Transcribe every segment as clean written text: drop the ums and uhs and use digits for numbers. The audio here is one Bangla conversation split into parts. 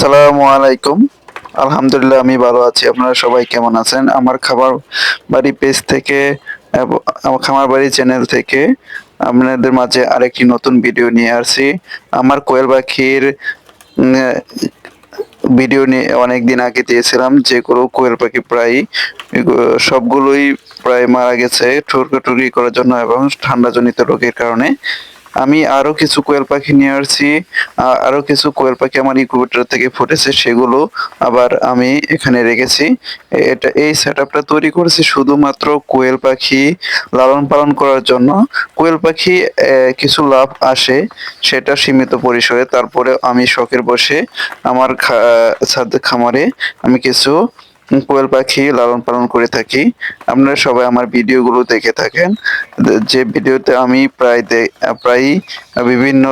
আসসালামু আলাইকুম। আলহামদুলিল্লাহ আমি ভালো আছি। আপনারা সবাই কেমন আছেন? আমার খামার বাড়ি পেজ থেকে আমার খামার বাড়ি চ্যানেল থেকে আপনাদের মাঝে আরেকটি নতুন ভিডিও নিয়ে আসছি। আমার কোয়েল পাখির উম, ভিডিও নিয়ে অনেকদিন আগে দিয়েছিলাম, যেগুলো কোয়েল পাখি প্রায় সবগুলোই প্রায় মারা গেছে ঠুরকি করার জন্য এবং ঠান্ডাজনিত রোগের কারণে। আমি আরো কিছু কোয়েল পাখি নিয়ে আসছি। আরো কিছু কোয়েল পাখি আমার ইনকিউবেটর থেকে ফুটেছে, সেগুলো আবার আমি এখানে রেখেছি। এই সেটআপটা তৈরি করেছি শুধুমাত্র কোয়েল পাখি লালন পালন করার জন্য। কোয়েল পাখি কিছু লাভ আসে, সেটা সীমিত পরিসরে। তারপরে আমি শখের বসে আমার ছাদ খামারে আমি কিছু কোয়েল পাখি লালন পালন করে থাকি। আপনারা সবাই আমার ভিডিওগুলো দেখে থাকেন, যে ভিডিওতে আমি প্রায়ই বিভিন্ন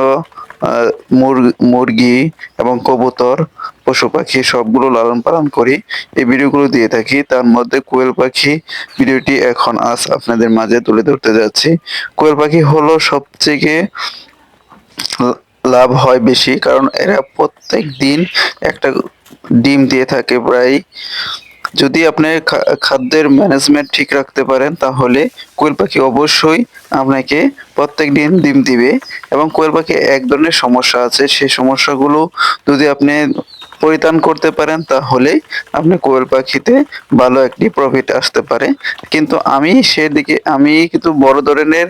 মুরগি এবং কবুতর, পশু পাখি সবগুলো লালন পালন করি, এই ভিডিওগুলো দিয়ে থাকি। তার মধ্যে কোয়েল পাখি ভিডিওটি এখন আজ আপনাদের মাঝে তুলে ধরতে যাচ্ছি। কোয়েল পাখি হলো সবথেকে লাভ হয় বেশি, কারণ এরা প্রত্যেক দিন একটা ডিম দিয়ে থাকে প্রায়। যদি আপনি খাদ্যের ম্যানেজমেন্ট ঠিক রাখতে পারেন, তাহলে কোয়েল পাখি অবশ্যই আপনাকে প্রত্যেক দিন ডিম দিবে। এবং কোয়েল পাখি এক ধরনের সমস্যা আছে, সেই সমস্যাগুলো যদি আপনি পরিত্রাণ করতে পারেন, তাহলে আপনি কোয়েল পাখিতে ভালো একটি প্রফিট আসতে পারে। কিন্তু আমি কিন্তু বড় ধরনের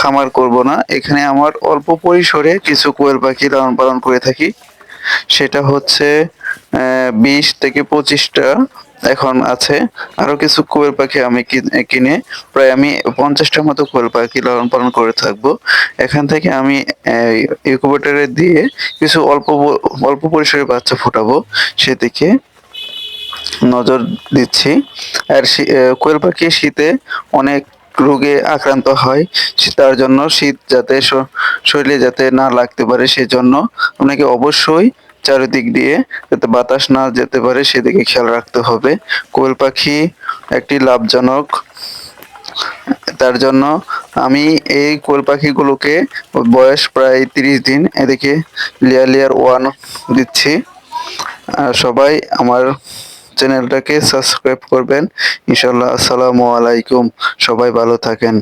খামার করব না, এখানে আমার অল্প পরিসরে কিছু কোয়েল পাখি লালন পালন করে থাকি। সেটা হচ্ছে 20 থেকে 25টা এখন আছে। আরো কিছু কোয়েল পাখি আমি কিনে প্রায় আমি 50টার মতো কোয়েল পাখি লালন পালন করে থাকবো। এখান থেকে আমি ইনকিউবেটরে দিয়ে কিছু অল্প পরিসরে বাচ্চা ফোটাবো, সেদিকে নজর দিচ্ছি। আর কোয়েল পাখি শীতে অনেক রোগে আক্রান্ত হয়, তার জন্য শীত যাতে শরীরে যাতে না লাগতে পারে, সেজন্য আপনাকে অবশ্যই চারিদিক দিয়ে যাতে বাতাস না যেতে পারে সেদিকে খেয়াল রাখতে হবে। কোয়েল পাখি একটি লাভজনক, তার জন্য আমি এই কোয়েল পাখিগুলোকে বয়স প্রায় 30 দিন এদিকে লেয়ার ওয়ান দিচ্ছি। সবাই আমার চ্যানেলটাকে সাবস্ক্রাইব করবেন ইনশাল্লাহ। আসসালামু আলাইকুম, সবাই ভালো থাকেন।